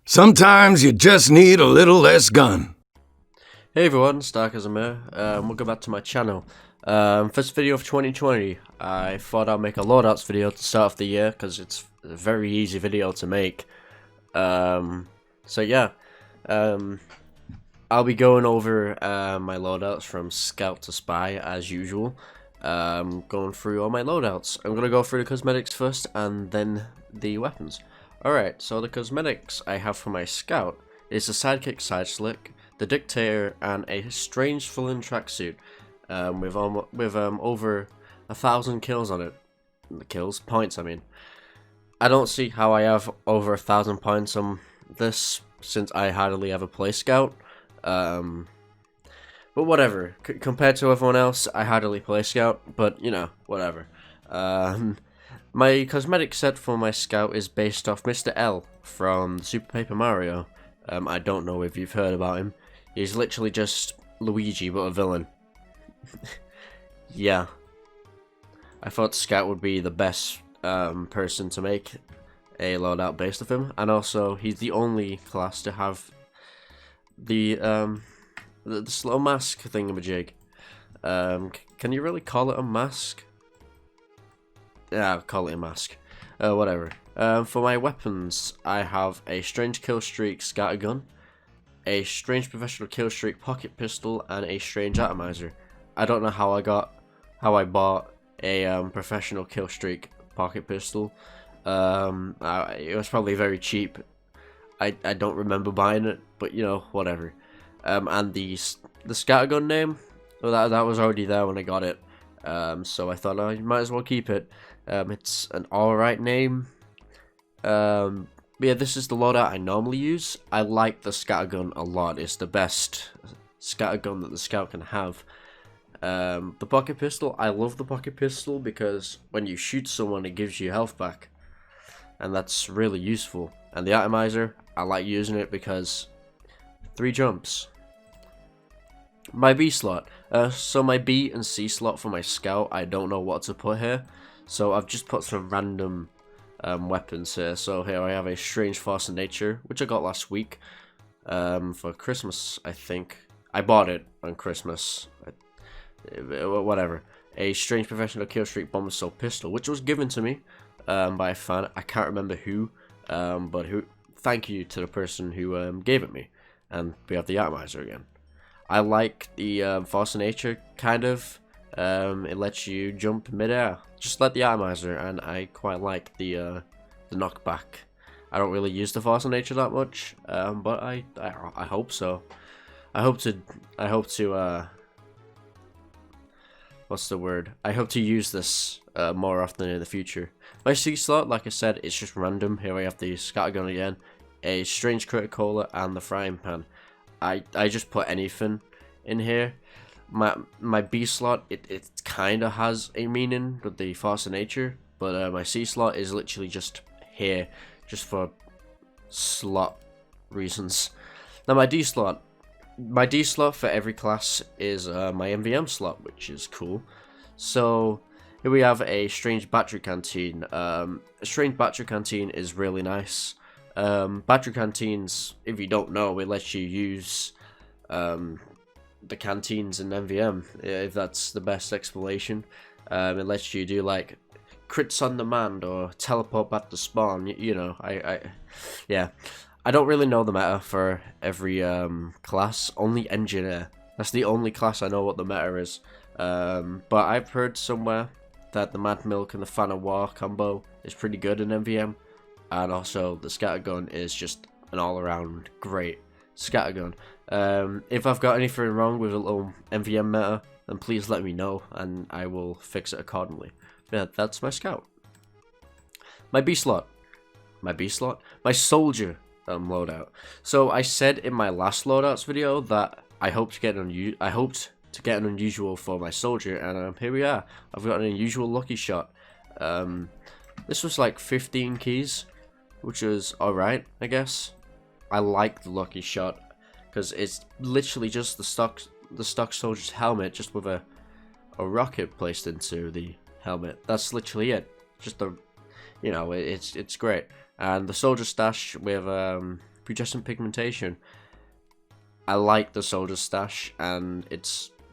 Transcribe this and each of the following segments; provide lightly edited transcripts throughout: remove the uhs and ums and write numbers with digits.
Sometimes you just need a little less gun. Hey everyone, Starcasm here. Welcome back to my channel. First video of 2020. I thought I'd make a loadouts video to start off the year because it's a very easy video to make. So yeah, I'll be going over my loadouts from scout to spy as usual. Going through all my loadouts. I'm gonna go through the cosmetics first and then the weapons. Alright, so the cosmetics I have for my scout is the sidekick side slick, the dictator, and a strange full-in tracksuit with over 1,000 kills on it. Points, I mean. I don't see how I have over 1,000 points on this since I hardly ever play scout. But whatever. Compared to everyone else, I hardly play scout, but you know, whatever. My cosmetic set for my scout is based off Mr. L from Super Paper Mario. I don't know if you've heard about him. He's literally just Luigi, but a villain. Yeah. I thought Scout would be the best person to make a loadout based off him. And also, he's the only class to have the slow mask thingamajig. Can you really call it a mask? Yeah, I'll call it a mask. Whatever. For my weapons, I have a strange kill streak scatter gun, a strange professional kill streak pocket pistol, and a strange atomizer. I don't know how I bought a professional kill streak pocket pistol. It was probably very cheap. I don't remember buying it, but you know, whatever. And the scattergun name, well, that was already there when I got it. So I thought I might as well keep it. It's an alright name. Yeah, this is the loadout I normally use. I like the scattergun a lot. It's the best scattergun that the scout can have. The pocket pistol, I love the pocket pistol because when you shoot someone, it gives you health back, and that's really useful. And the atomizer, I like using it because 3 jumps. My B slot. So my B and C slot for my scout, I don't know what to put here. So I've just put some random weapons here. So here I have a strange force of nature, which I got last week for Christmas, I think. I bought it on Christmas. Whatever. A strange professional kill streak bomb assault pistol, which was given to me by a fan. I can't remember who, but who. Thank you to the person who gave it me. And we have the atomizer again. I like the force of nature, kind of. It lets you jump mid-air, just like the atomizer, and I quite like the knockback. I don't really use the force of nature that much, but I hope so. I hope to what's the word? I hope to use this more often in the future. My C slot, like I said, it's just random. Here I have the scattergun again, a strange criticola, and the frying pan. I just put anything in here. My B slot, it kind of has a meaning with the force of nature, but my C slot is literally just here, just for slot reasons. Now my D slot for every class is my MVM slot, which is cool. So here we have a strange battery canteen. A strange battery canteen is really nice. Battery canteens, if you don't know, it lets you use the canteens in MVM, if that's the best explanation. It lets you do like crits on demand or teleport back to spawn. You know, yeah. I don't really know the meta for every class. Only engineer. That's the only class I know what the meta is. But I've heard somewhere that the Mad Milk and the Fan of War combo is pretty good in MVM. And also, the scattergun is just an all-around great scattergun. If I've got anything wrong with a little MVM meta, then please let me know, and I will fix it accordingly. Yeah, that's my scout. My B slot. My soldier loadout. So I said in my last loadouts video that I hoped to get an unusual for my soldier, and here we are. I've got an unusual lucky shot. This was like 15 keys, which was alright, I guess. I like the lucky shot because it's literally just the stock soldier's helmet, just with a rocket placed into the helmet. That's literally it. Just the, you know, it's great. And the soldier stash with Putrescent Pigmentation. I like the Soldier Stash, and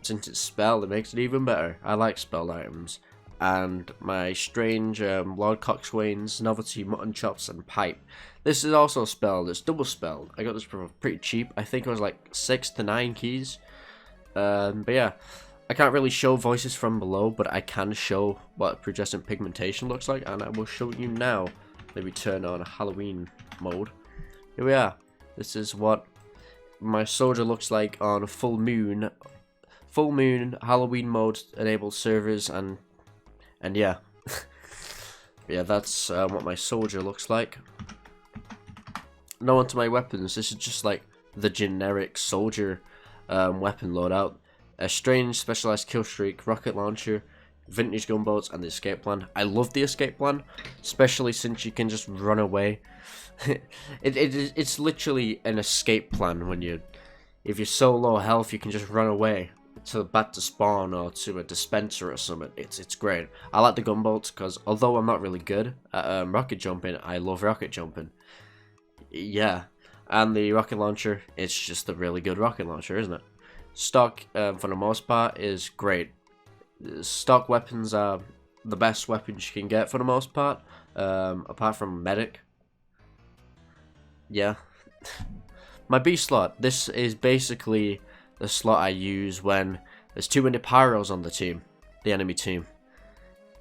since it's spelled, it makes it even better. I like spelled items. And my strange Lord Coxswain's Novelty Mutton Chops and Pipe. This is also spelled. It's double spelled. I got this for pretty cheap. I think it was like 6 to 9 keys. But yeah, I can't really show voices from below, but I can show what Putrescent Pigmentation looks like, and I will show you now. Maybe turn on a Halloween mode. Here we are. This is what my soldier looks like on full moon Halloween mode enabled servers, and yeah. Yeah, that's what my soldier looks like. Now onto my weapons. This is just like the generic soldier weapon loadout. A strange specialized kill streak, rocket launcher, vintage gunboats, and the escape plan. I love the escape plan, especially since you can just run away. It's literally an escape plan when if you're so low health, you can just run away back to spawn or to a dispenser or something. It's great. I like the gunboats because although I'm not really good at rocket jumping, I love rocket jumping. Yeah, and the rocket launcher, it's just a really good rocket launcher, isn't it? Stock, for the most part, is great. Stock weapons are the best weapons you can get for the most part, apart from medic. Yeah. My B slot, this is basically the slot I use when there's too many pyros on the enemy team.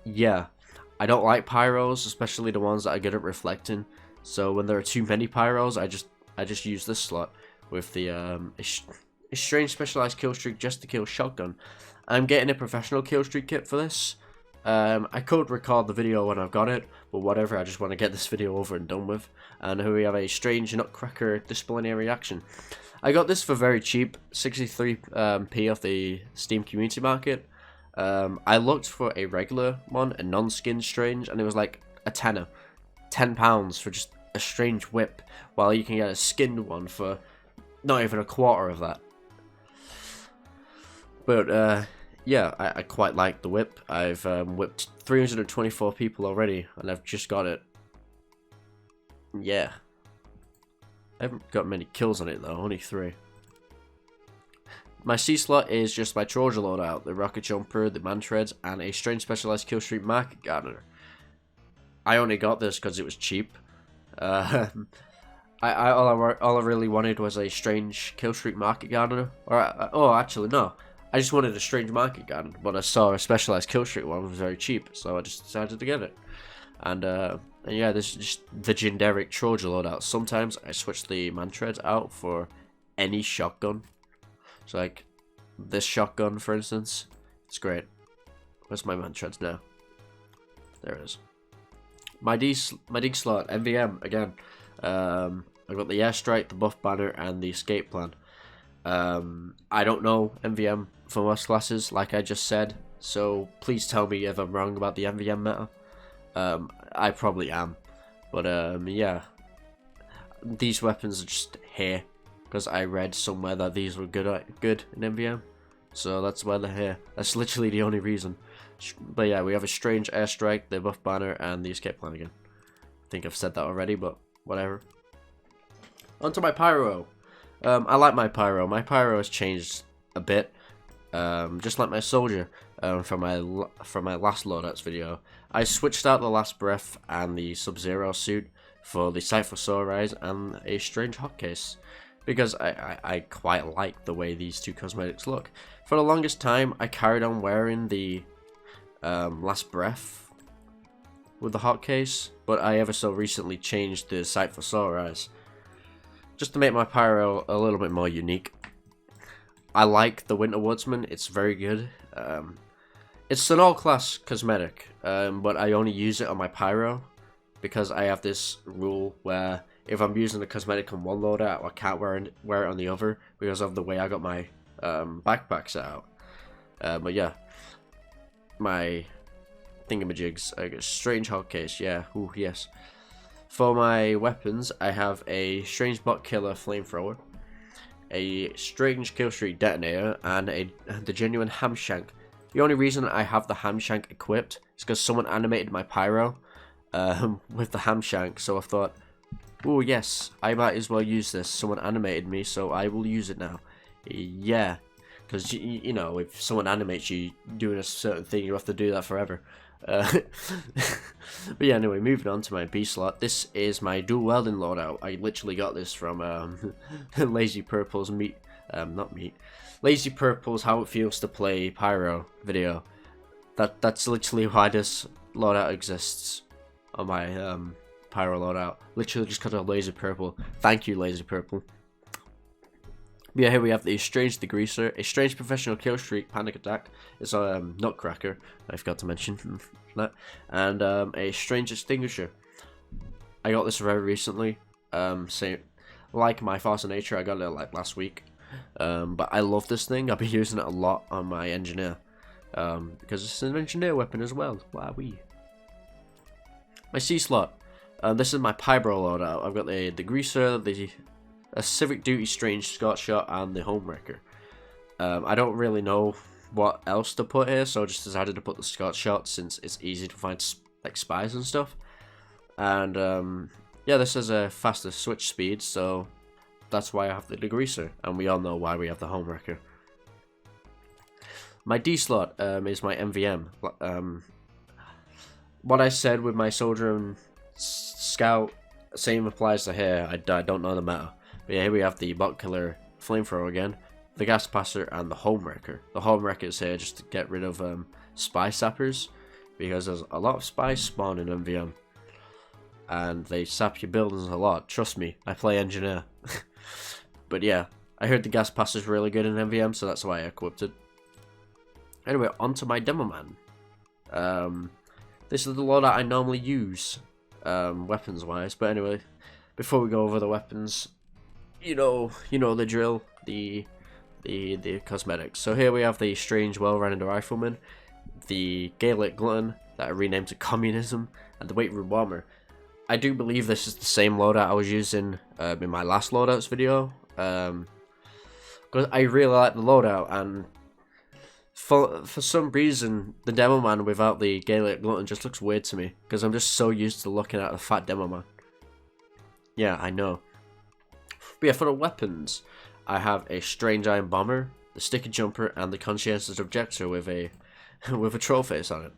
Yeah, I don't like pyros, especially the ones that are good at reflecting. So when there are too many pyros, I just use this slot with the a strange specialized kill streak just to kill shotgun. I'm getting a professional kill streak kit for this. I could record the video when I've got it, but whatever, I just want to get this video over and done with. And here we have a strange nutcracker disciplinary action. I got this for very cheap, 63p off the Steam community market. I looked for a regular one, a non-skin strange, and it was like a tenner. £10 for just a strange whip, while you can get a skinned one for not even a quarter of that. But yeah, I quite like the whip. I've whipped 324 people already, and I've just got it. Yeah. I haven't got many kills on it though, only 3. My C slot is just my Trojan loadout, the rocket jumper, the man treads, and a strange specialized kill streak market gardener. I only got this because it was cheap. All I really wanted was a strange kill streak market gardener. Oh, actually no. I just wanted a strange market garden, but I saw a specialized kill streak one was very cheap, so I just decided to get it. And yeah, this is just the generic Trojan loadout. Sometimes I switch the man treads out for any shotgun. So like this shotgun, for instance, it's great. Where's my man treads now? There it is. My D slot, MVM again. I've got the airstrike, the buff banner, and the escape plan. I don't know MVM for most classes, like I just said, so please tell me if I'm wrong about the MVM meta. I probably am, but yeah, these weapons are just here because I read somewhere that these were good in MVM, so that's why they're here. That's literally the only reason. But yeah, we have a strange airstrike, the buff banner, and the escape plan again. I think I've said that already, but whatever. Onto my pyro. I like my pyro. My pyro has changed a bit, just like my soldier from my last loadouts video. I switched out the last breath and the Sub-Zero suit for the Sight for Sore Eyes and a strange hot case, because I quite like the way these two cosmetics look. For the longest time, I carried on wearing the last breath with the hot case, but I ever so recently changed the Sight for Sore Eyes, just to make my pyro a little bit more unique. I like the Winter Woodsman, it's very good. It's an all-class cosmetic, but I only use it on my pyro, because I have this rule where if I'm using the cosmetic on one loadout, I can't wear it on the other, because of the way I got my backpack set out. But yeah, my thingamajigs, I get a strange hot case, yeah, ooh, yes. For my weapons, I have a strange bot killer flamethrower, a strange kill streak detonator, and the genuine ham shank. The only reason I have the ham shank equipped is because someone animated my pyro with the ham shank, so I thought, Oh yes, I might as well use this. Someone animated me, so I will use it now. Yeah, because you know, if someone animates you doing a certain thing, you have to do that forever. But yeah, anyway, moving on to my B slot. This is my dual welding loadout. I literally got this from Lazy Purple's Lazy Purple's How It Feels to Play PYRO video. That's literally why this loadout exists on my PYRO loadout. Literally just because of Lazy Purple. Thank you, Lazy Purple. Yeah, here we have the Strange Degreaser, a strange professional kill streak, panic attack. It's a nutcracker, I forgot to mention that, and a strange extinguisher. I got this very recently. Like my Force of Nature, I got it like last week. But I love this thing. I've been using it a lot on my engineer, because it's an engineer weapon as well. Wowee. My C slot. This is my PYRO loadout. I've got the Degreaser, a Civic Duty Strange Scott Shot, and the Homewrecker. I don't really know what else to put here, so I just decided to put the Scott Shot since it's easy to find like spies and stuff. And yeah, this has a faster switch speed, so that's why I have the Degreaser, and we all know why we have the Homewrecker. My D slot is my MVM. What I said with my Soldier and Scout, same applies to here. I don't know the meta. But yeah, here we have the Bot Killer Flamethrower again, the Gas Passer, and the Homewrecker. The Homewrecker is here just to get rid of Spy Sappers, because there's a lot of spies spawn in MVM. And they sap your buildings a lot. Trust me, I play Engineer. But yeah, I heard the Gas Passer is really good in MVM, so that's why I equipped it. Anyway, onto my Demo Man. This is the loadout I normally use, weapons-wise. But anyway, before we go over the weapons, you know the drill, the cosmetics. So here we have the Strange Well-Rounded Rifleman, the Gaelic Glutton that I renamed to Communism, and the Weight Room Bomber. I do believe this is the same loadout I was using in my last loadouts video, because I really like the loadout, and for some reason the Demo Man without the Gaelic Glutton just looks weird to me, because I'm just so used to looking at a fat Demo Man. Yeah, I know. But yeah, for the weapons, I have a Strange Iron Bomber, the Sticky Jumper, and the Conscientious Objector with a troll face on it.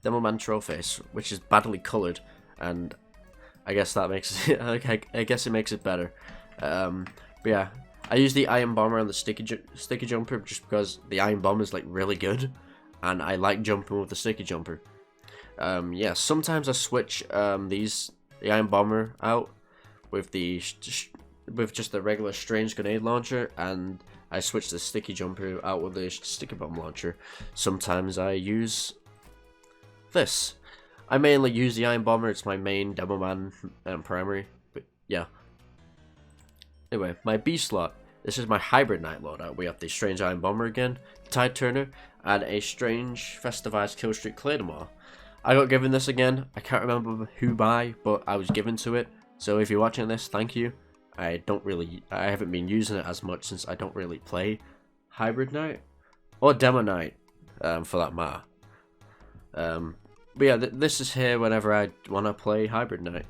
Demo Man troll face, which is badly coloured, and I guess that makes it, I guess it makes it better. But yeah, I use the Iron Bomber and the Sticky Jumper just because the Iron Bomber is like really good, and I like jumping with the Sticky Jumper. Yeah, sometimes I switch the Iron Bomber out with just the regular Strange Grenade Launcher, and I switch the Sticky Jumper out with the Sticky Bomb Launcher. Sometimes I use this. I mainly use the Iron Bomber, it's my main Demo Man primary, but yeah. Anyway, my B slot. This is my Hybrid Knight loadout. We have the Strange Iron Bomber again, Tide Turner, and a Strange Festivized Killstreak Claymore. I got given this again. I can't remember who by, but I was given to it. So if you're watching this, thank you. I haven't been using it as much since I don't really play Hybrid Knight or Demo Knight, for that matter. But yeah, this is here whenever I want to play Hybrid Knight.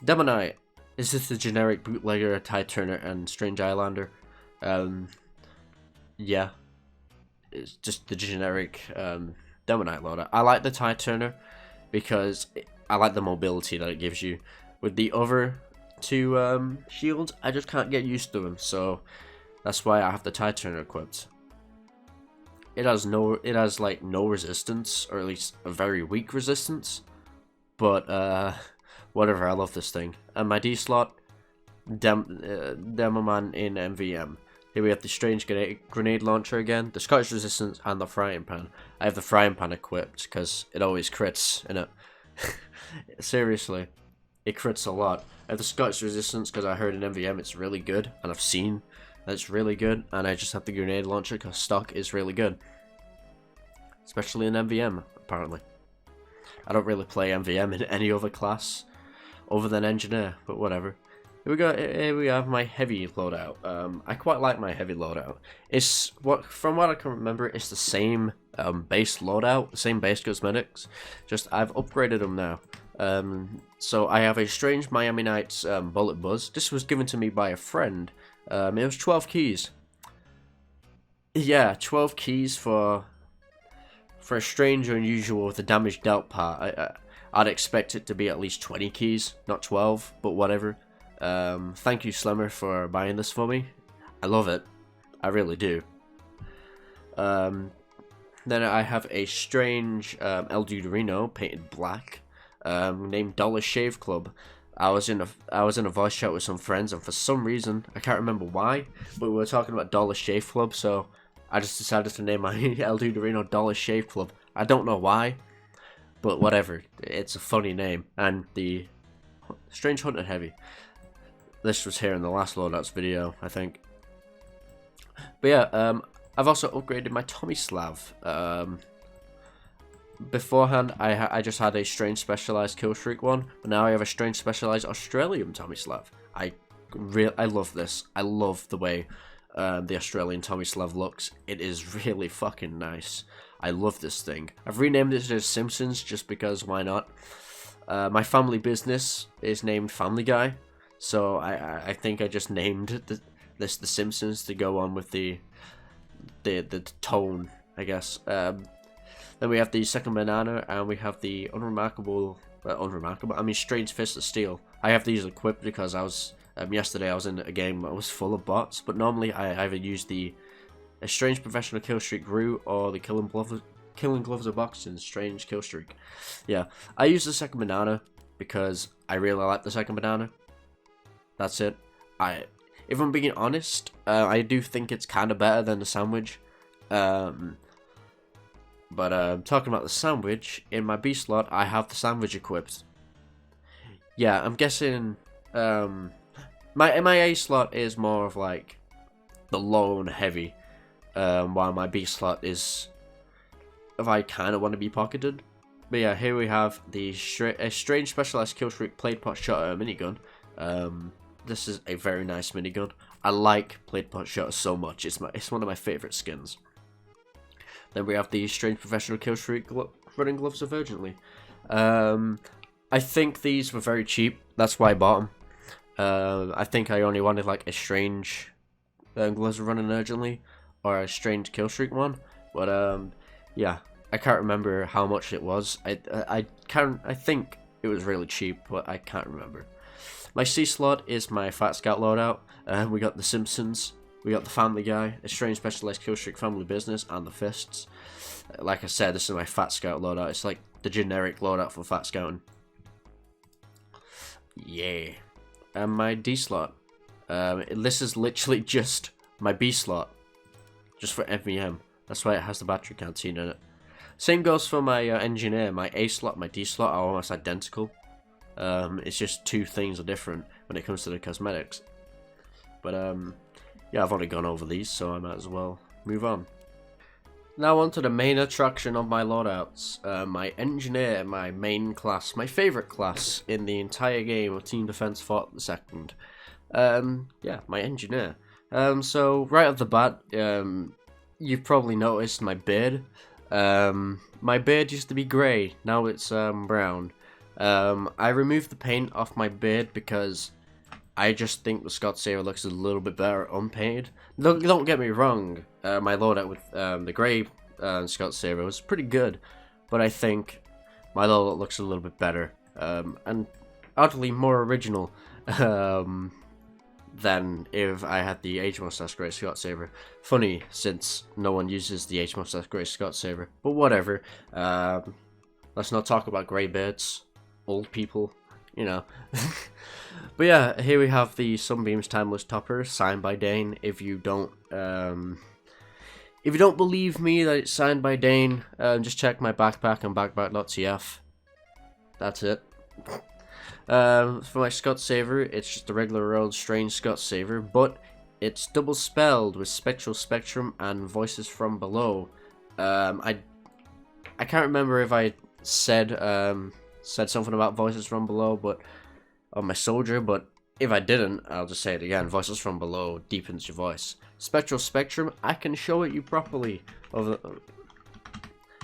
Demo Knight. Is this the generic bootlegger, Tide Turner, and Strange Islander? Yeah. It's just the generic Demo Knight loader. I like the Tide Turner because I like the mobility that it gives you. With the other two shields, I just can't get used to them, so that's why I have the Tide Turner equipped. It has like no resistance, or at least a very weak resistance, but whatever, I love this thing. And my D slot, Demo Man in MVM. Here we have the Strange Grenade Launcher again, the Scottish Resistance, and the Frying Pan. I have the Frying Pan equipped because it always crits, innit? Seriously, it crits a lot. I have the Scottish Resistance because I heard in MVM it's really good, and I've seen that it's really good, and I just have the Grenade Launcher because stock is really good. Especially in MVM, apparently. I don't really play MVM in any other class other than Engineer, but whatever. Here we have my heavy loadout. I quite like my heavy loadout. From what I can remember, it's the same base loadout, the same base cosmetics. Just I've upgraded them now. So I have a strange Miami Nights bullet buzz. This was given to me by a friend. It was 12 keys. Yeah, 12 keys for a strange or unusual with the damage dealt part. I'd expect it to be at least 20 keys, not 12, but whatever. Thank you, Slimmer, for buying this for me. I love it. I really do. Then I have a strange El Duderino painted black, named Dollar Shave Club. I was in a voice chat with some friends, and for some reason I can't remember why, but we were talking about Dollar Shave Club, so I just decided to name my El Duderino Dollar Shave Club. I don't know why, but whatever. It's a funny name, and the Strange Hunted Heavy. This was here in the last Loadouts video, I think. But yeah, I've also upgraded my Tomislav. Beforehand, I just had a strange specialized Killstreak one, but now I have a strange specialized Australian Tomislav. I love this. I love the way the Australian Tomislav looks. It is really fucking nice. I love this thing. I've renamed it as Simpsons just because why not? My family business is named Family Guy, so I think I just named this The Simpsons to go on with the tone, I guess. Then we have the second banana, and we have the Strange Fist of Steel. I have these equipped because I was yesterday I was in a game that was full of bots, but normally I either use a Strange Professional Killstreak Gru or the Killing Gloves of Boxing Strange Killstreak. Yeah, I use the second banana because I really like the second banana. That's it. If I'm being honest, I do think it's kind of better than the sandwich. But talking about the sandwich, in my B slot, I have the sandwich equipped. Yeah, I'm guessing my A slot is more of like the low and heavy, while my B slot is if I kind of want to be pocketed. But yeah, here we have a strange specialized Killstreak Plate Pot Shutter minigun. This is a very nice minigun. I like Plate Pot Shutter so much. It's one of my favorite skins. Then we have the strange professional Killstreak running gloves of Urgently. I think these were very cheap. That's why I bought them. I think I only wanted like a strange gloves of running urgently or a strange Killstreak one. But yeah, I can't remember how much it was. I think it was really cheap, but I can't remember. My C slot is my Fat Scout loadout. We got the Simpsons, we got the Family Guy, a strange specialized Killstreak Family Business, and the Fists. Like I said, this is my Fat Scout loadout. It's like the generic loadout for Fat Scouting. Yeah. And my D slot. This is literally just my B slot, just for MVM. That's why it has the battery canteen in it. Same goes for my engineer. My A slot and my D slot are almost identical. It's just two things are different when it comes to the cosmetics. But yeah, I've already gone over these, so I might as well move on. Now on to the main attraction of my loadouts. My engineer, my main class, my favourite class in the entire game of Team Defense Fort the Second. Yeah, my engineer. So right off the bat, you've probably noticed my beard. My beard used to be grey, now it's brown. I removed the paint off my beard because I just think the Scott Saver looks a little bit better unpainted. Don't get me wrong, my loadout with the grey Scott Saver was pretty good, but I think my loadout looks a little bit better, and utterly more original than if I had the Age Mustache Grey Scott Saver. Funny, since no one uses the Age Mustache Grey Scott Saver, but whatever. Let's not talk about grey beards. Old people, you know. But yeah, here we have the Sunbeams Timeless Topper, signed by Dane. If you don't believe me that it's signed by Dane, just check my backpack on backpack.tf. That's it. For my Scott Saver, it's just a regular old strange Scott Saver, but it's double spelled with Spectral Spectrum and Voices from Below. I can't remember if I said something about Voices from Below, but on my soldier, but if I didn't, I'll just say it again. Voices from Below deepens your voice. Spectral Spectrum, I can show it you properly.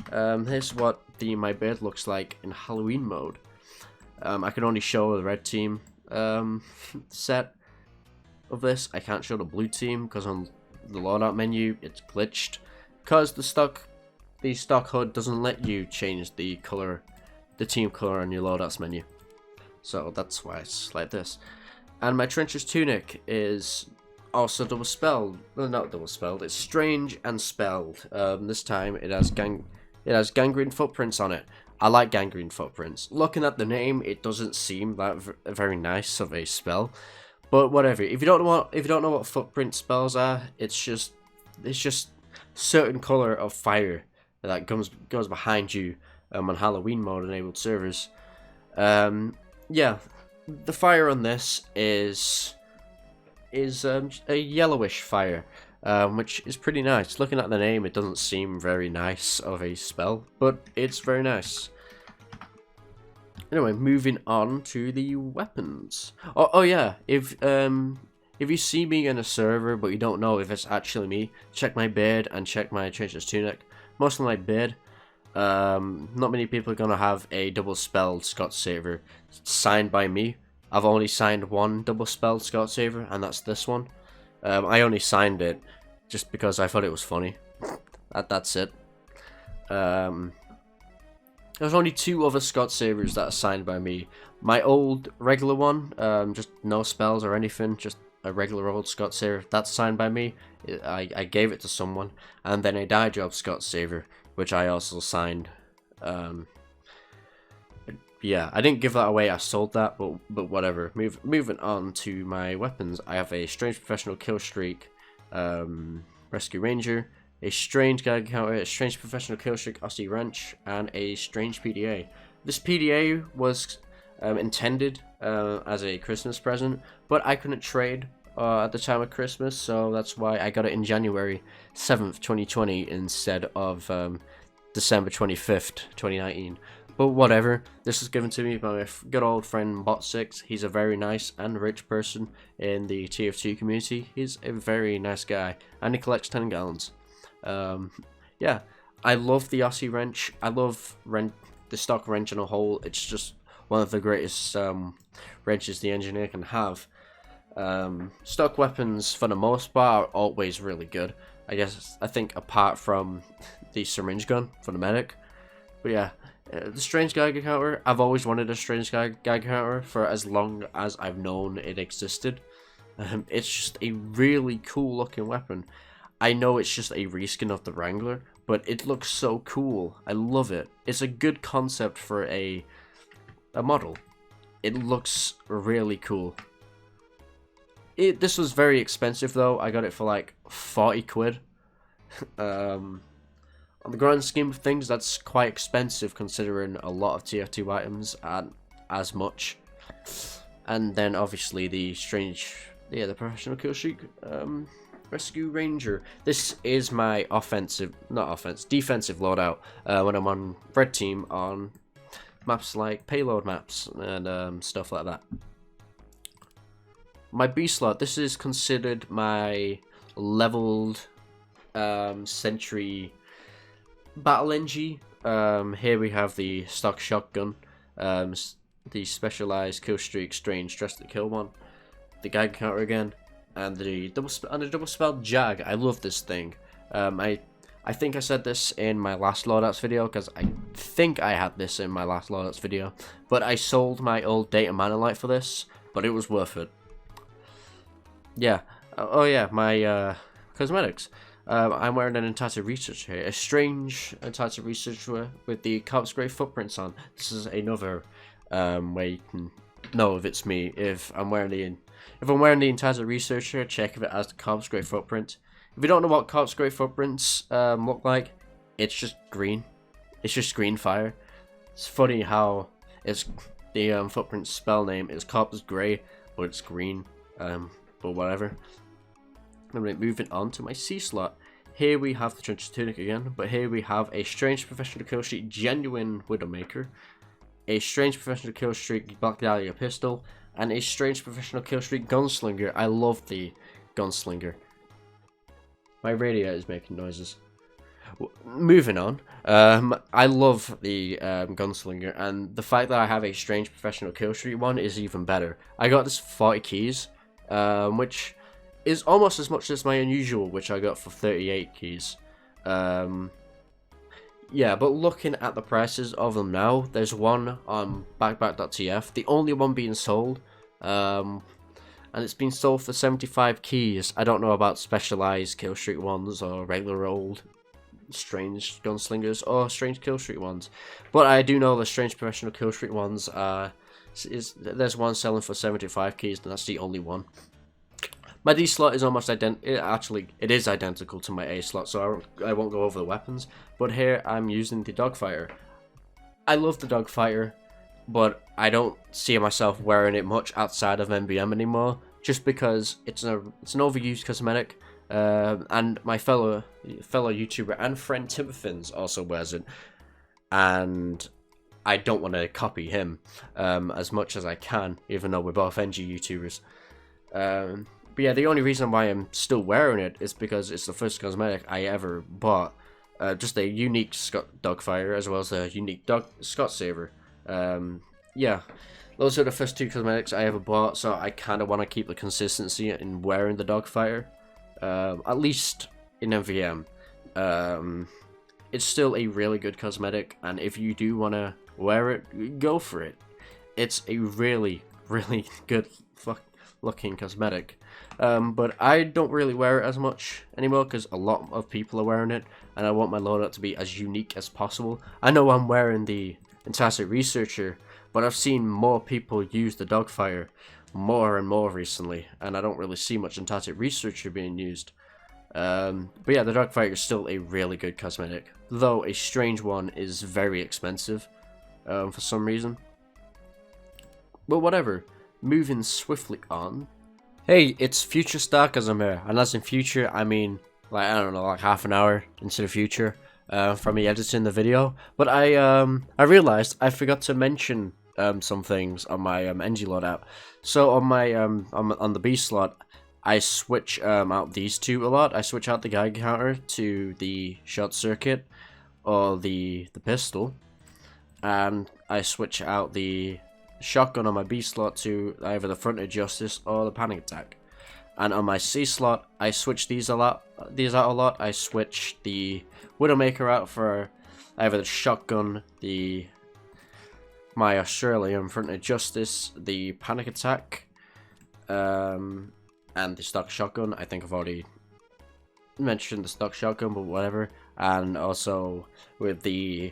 Here's what my beard looks like in Halloween mode. I can only show the red team set of this. I can't show the blue team because on the loadout menu it's glitched because the stock HUD doesn't let you change the color, the team color on your loadouts menu. So that's why it's like this. And my trenches tunic is also double spelled. Well, not double spelled. It's strange and spelled. This time it has gangrene footprints on it. I like gangrene footprints. Looking at the name, it doesn't seem that very nice of a spell, but whatever. If you don't know what footprint spells are, it's just certain color of fire that goes behind you on Halloween mode enabled servers. Yeah, the fire on this is a yellowish fire, which is pretty nice. Looking at the name, it doesn't seem very nice of a spell, but it's very nice. Anyway, moving on to the weapons. Oh yeah, if you see me in a server but you don't know if it's actually me, check my beard and check my trenches tunic. Mostly my beard. Not many people are gonna have a double spelled Scott Saver signed by me. I've only signed one double spelled Scott Saver, and that's this one. I only signed it just because I thought it was funny. That's it. There's only 2 other Scott Savers that are signed by me. My old regular one, just no spells or anything, just a regular old Scott Saver, that's signed by me. I gave it to someone, and then a dye job Scott Saver, which I also signed. Yeah, I didn't give that away, I sold that, but whatever. Moving on to my weapons, I have a Strange Professional Killstreak Rescue Ranger, a Strange Gag Counter, a Strange Professional Killstreak Aussie Wrench, and a Strange PDA. This PDA was intended as a Christmas present, but I couldn't trade at the time of Christmas, so that's why I got it in January 7th, 2020 instead of December 25th, 2019. But whatever, this was given to me by my good old friend Bot6. He's a very nice and rich person in the TF2 community. He's a very nice guy, and he collects 10 gallons. Yeah, I love the Aussie wrench. I love the stock wrench in a whole. It's just one of the greatest wrenches the engineer can have. Stock weapons, for the most part, are always really good. I think apart from the syringe gun for the medic. But yeah, the Strange Geiger Counter, I've always wanted a Strange Geiger Counter for as long as I've known it existed. It's just a really cool looking weapon. I know it's just a reskin of the Wrangler, but it looks so cool. I love it. It's a good concept for a model. It looks really cool. This was very expensive though. I got it for like 40 quid. On the grand scheme of things, that's quite expensive considering a lot of TF2 items aren't as much. And then obviously the Professional Killstreak Rescue Ranger. This is my defensive loadout when I'm on red team on maps like payload maps and stuff like that. My B slot, this is considered my leveled sentry battle NG. Here we have the stock shotgun, the specialized Killstreak Strange Dress to Kill one, the Gag Counter again, and the double spelled Jag. I love this thing. I think I said this in my last loadouts video, because I think I had this in my last loadouts video, but I sold my old Data Manolite for this, but it was worth it. Yeah. Oh yeah, my cosmetics. I'm wearing an Entitled Researcher here, a strange Entitled Researcher with the Corpse Grey footprints on. This is another way you can know if it's me. If I'm wearing the Entitled Researcher, check if it has the Corpse Grey footprint. If you don't know what Corpse Grey footprints look like, it's just green. It's just green fire. It's funny how it's the footprint spell name is Corpse Grey, but it's green. But whatever. Anyway, moving on to my C slot. Here we have the Trenches Tunic again, but here we have a Strange Professional Killstreak Genuine Widowmaker, a Strange Professional Killstreak Black Dahlia Pistol, and a Strange Professional Killstreak Gunslinger. I love the Gunslinger. My radio is making noises. Moving on. I love the Gunslinger, and the fact that I have a strange professional kill streak one is even better. I got this for 40 keys, which is almost as much as my unusual, which I got for 38 keys. Yeah, but looking at the prices of them now, there's one on backback.tf, the only one being sold, and it's been sold for 75 keys. I don't know about specialized kill streak ones or regular old strange gunslingers or strange kill streak ones, but I do know the strange professional kill streak ones there's one selling for 75 keys, and that's the only one. My D slot is almost it is identical to my A slot, so I won't go over the weapons. But here I'm using the Dogfighter. I love the Dogfighter, but I don't see myself wearing it much outside of MBM anymore, just because it's an overused cosmetic. And my fellow YouTuber and friend Timothyns also wears it, and I don't want to copy him as much as I can, even though we're both NG YouTubers. But yeah, the only reason why I'm still wearing it is because it's the first cosmetic I ever bought. Just a unique Dogfighter as well as a unique Scott Saver. Yeah, those are the first two cosmetics I ever bought, so I kind of want to keep the consistency in wearing the Dogfighter. At least in MVM. It's still a really good cosmetic, and if you do want to wear it, go for it. It's a really, really good looking cosmetic. But I don't really wear it as much anymore because a lot of people are wearing it, and I want my loadout to be as unique as possible. I know I'm wearing the Fantastic Researcher, but I've seen more people use the Dogfighter more and more recently, and I don't really see much Fantastic Researcher being used. But yeah, the Dogfighter is still a really good cosmetic, though a strange one is very expensive for some reason. But whatever, moving swiftly on. Hey, it's future Starcasm here, and as in future, I mean, like, I don't know, like half an hour into the future from me editing the video. But I realized I forgot to mention some things on my NG loadout. So on my on the B slot, I switch out these two a lot. I switch out the Geiger counter to the short circuit or the pistol, and I switch out the shotgun on my B slot to either the Front of Justice or the Panic Attack. And on my C slot, I switch these out a lot. I switch the Widowmaker out for either the shotgun, my Australian Front of Justice, the Panic Attack, and the stock shotgun. I think I've already mentioned the stock shotgun, but whatever. And also with the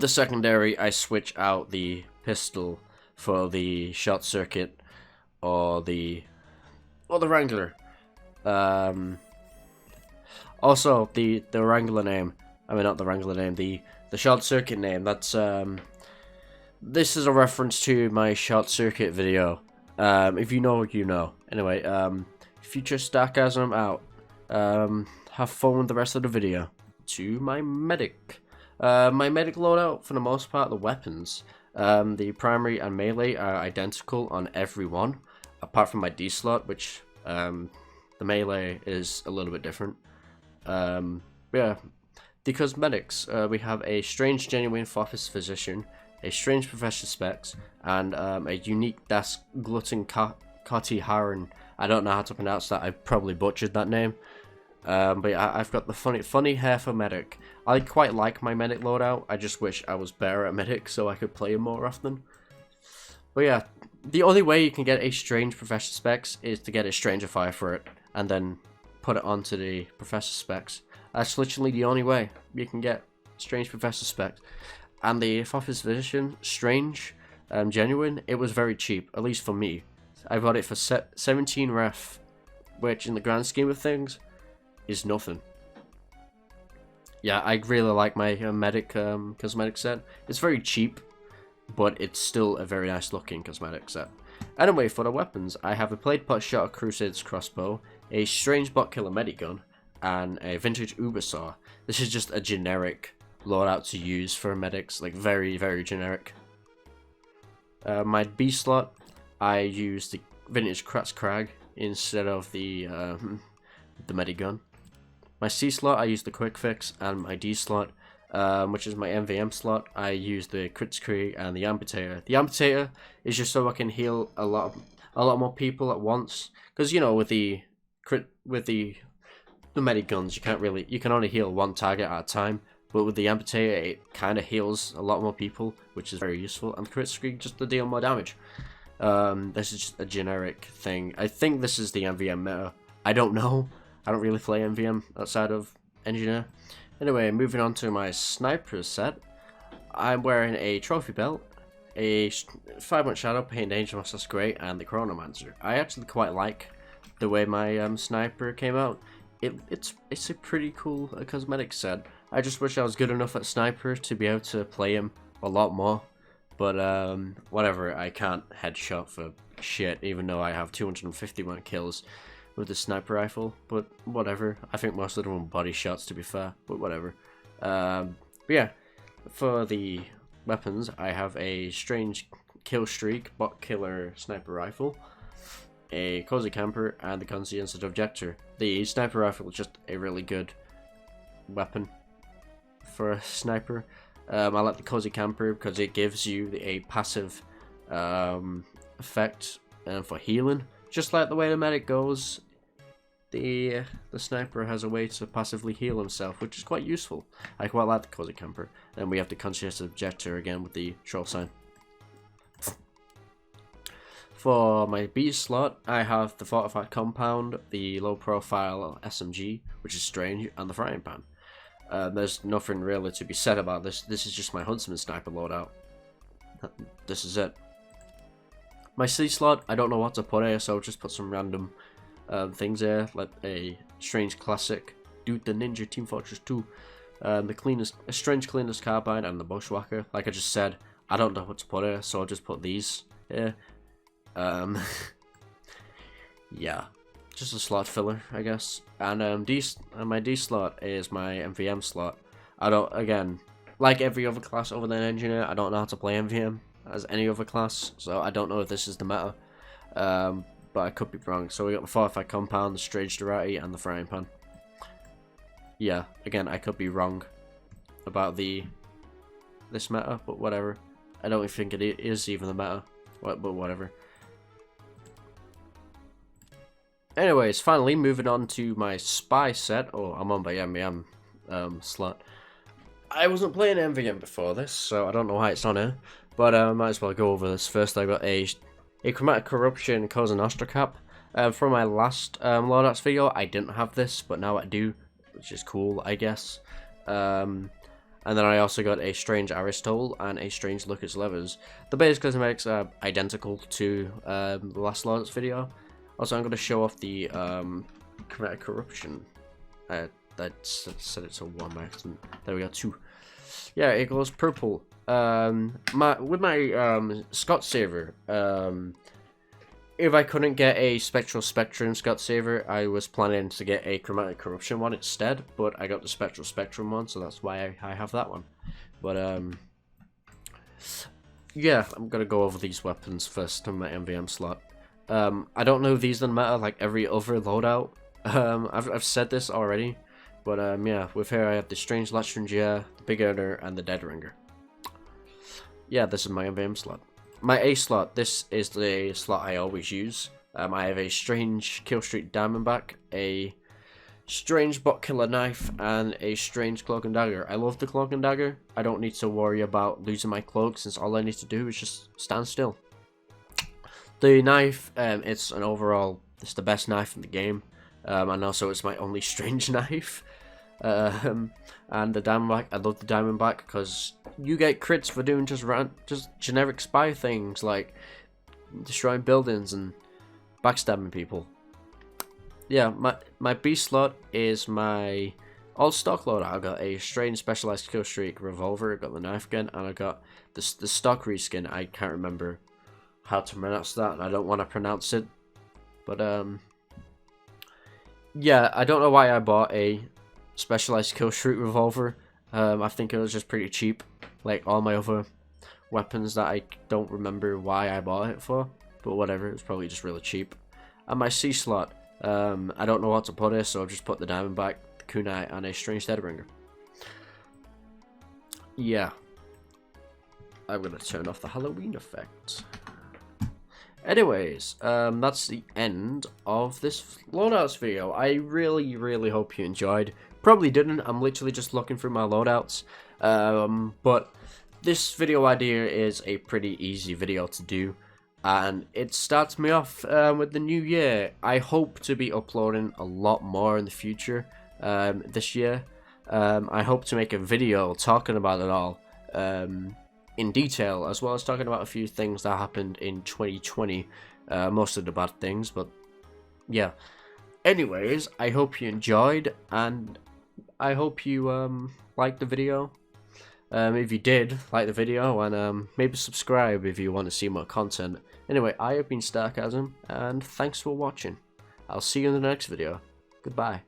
secondary, I switch out the pistol for the short circuit or the Wrangler. Also the Wrangler name. I mean, not the Wrangler name. The short circuit name. That's this is a reference to my short circuit video. If you know, you know. Anyway, future Starcasm out. Have fun with the rest of the video. To my medic. My medic loadout, for the most part, the weapons. The primary and melee are identical on every one, apart from my D slot, which the melee is a little bit different. Yeah, the cosmetics, we have a strange genuine Office Physician, a strange Professor Specs, and a unique Das Glutton Kati Haran. I don't know how to pronounce that. I probably butchered that name. But yeah, I've got the funny hair for medic. I quite like my medic loadout. I just wish I was better at medic so I could play him more often. But yeah, the only way you can get a strange Professor Specs is to get a Stranger Fire for it and then put it onto the Professor Specs. That's literally the only way you can get strange Professor Specs. And the Office Physician, strange, genuine, it was very cheap, at least for me. I got it for 17 ref, which in the grand scheme of things is nothing. Yeah, I really like my medic cosmetic set. It's very cheap, but it's still a very nice looking cosmetic set. Anyway, for the weapons, I have a Plaid Pot Shot Crusader's crossbow, a strange bot killer medigun, and a vintage Uber saw. This is just a generic loadout to use for medics, like very, very generic. My B slot, I use the vintage Kratz Krag instead of the medigun. My C slot, I use the quick fix, and my D slot, which is my MVM slot, I use the Kritzkrieg and the amputator. The amputator is just so I can heal a lot more people at once, because you know with the medic guns you can only heal one target at a time, but with the amputator it kind of heals a lot more people, which is very useful, and the Kritzkrieg just to deal more damage. This is just a generic thing. I think this is the MVM meta. I don't know. I don't really play MVM outside of Engineer. Anyway, moving on to my sniper set. I'm wearing a trophy belt, a 5-month shadow, paint dangerous, that's great, and the chronomancer. I actually quite like the way my sniper came out. It's a pretty cool cosmetic set. I just wish I was good enough at sniper to be able to play him a lot more. But whatever, I can't headshot for shit, even though I have 251 kills with the sniper rifle. But whatever, I think most of them were body shots, to be fair. But whatever. But yeah, for the weapons, I have a strange kill streak bot killer sniper rifle, a cozy camper, and the conscientious objector. The sniper rifle is just a really good weapon for a sniper. I like the cozy camper because it gives you a passive effect for healing. Just like the way the medic goes, the sniper has a way to passively heal himself, which is quite useful. I quite like the cozy camper. Then we have the conscientious objector again with the troll sign. For my B slot, I have the fortified compound, the low profile SMG, which is strange, and the frying pan. There's nothing really to be said about this. This is just my Huntsman sniper loadout. This is it. My C slot, I don't know what to put here, so I'll just put some random things here, like a strange classic, Dude the Ninja Team Fortress 2, a strange cleaner's carbine, and the bushwhacker. Like I just said, I don't know what to put here, so I'll just put these here. Yeah, just a slot filler, I guess. And my D slot is my MVM slot. I don't, again, like every other class other than engineer, I don't know how to play MVM as any other class, so I don't know if this is the meta. But I could be wrong. So we got the fortified compound, the strange durarity, and the frying pan. Yeah, again, I could be wrong about this meta, but whatever. I don't think it is even the meta, but whatever. Anyways, finally, moving on to my spy set. Oh, I'm on my MVM slot. I wasn't playing MVM before this, so I don't know why it's on here. But I might as well go over this first. I got a chromatic corruption Cosa Nostra cap. From my last loadouts video, I didn't have this, but now I do, which is cool, I guess. And then I also got a strange Aristole and a strange Lucas Levers. The base cosmetics are identical to the last loadouts video. Also, I'm going to show off the chromatic corruption. I said it's a 1 by accident. There we go, 2. Yeah, it goes purple. With my Scott Saver, if I couldn't get a Spectral Spectrum Scott Saver, I was planning to get a chromatic corruption one instead, but I got the Spectral Spectrum one, so that's why I have that one. But yeah, I'm gonna go over these weapons first on my MVM slot. I don't know if these don't matter like every other loadout. I've said this already, but yeah, with here I have the strange Latringia, the Big Earner, and the Dead Ringer. Yeah, this is my MVM slot. My A slot, this is the slot I always use. I have a strange Killstreak Diamondback, a strange Bot Killer Knife, and a strange Cloak and Dagger. I love the Cloak and Dagger. I don't need to worry about losing my cloak since all I need to do is just stand still. The knife, it's the best knife in the game, and also it's my only strange knife. And the Diamondback, I love the Diamondback because you get crits for doing just generic spy things like destroying buildings and backstabbing people. Yeah, my B slot is my all stock loadout. I got a strange specialized kill streak revolver, I got the knife gun, and I got the stock reskin. I can't remember how to pronounce that, and I don't want to pronounce it, but yeah, I don't know why I bought a specialized kill streak revolver. I think it was just pretty cheap, like all my other weapons that I don't remember why I bought it for, but whatever, it was probably just really cheap. And my C slot, I don't know what to put here, so I'll just put the Diamondback, kunai, and a strange deadbringer. Yeah. I'm gonna turn off the Halloween effect. Anyways, that's the end of this loadouts video. I really hope you enjoyed. Probably didn't. I'm literally just looking through my loadouts. But this video idea is a pretty easy video to do, and it starts me off with the new year. I hope to be uploading a lot more in the future this year. I hope to make a video talking about it all in detail, as well as talking about a few things that happened in 2020, most of the bad things, but yeah. Anyways, I hope you enjoyed, and I hope you liked the video. If you did like the video, and maybe subscribe if you want to see more content. Anyway, I have been Starcasm, and thanks for watching. I'll see you in the next video. Goodbye.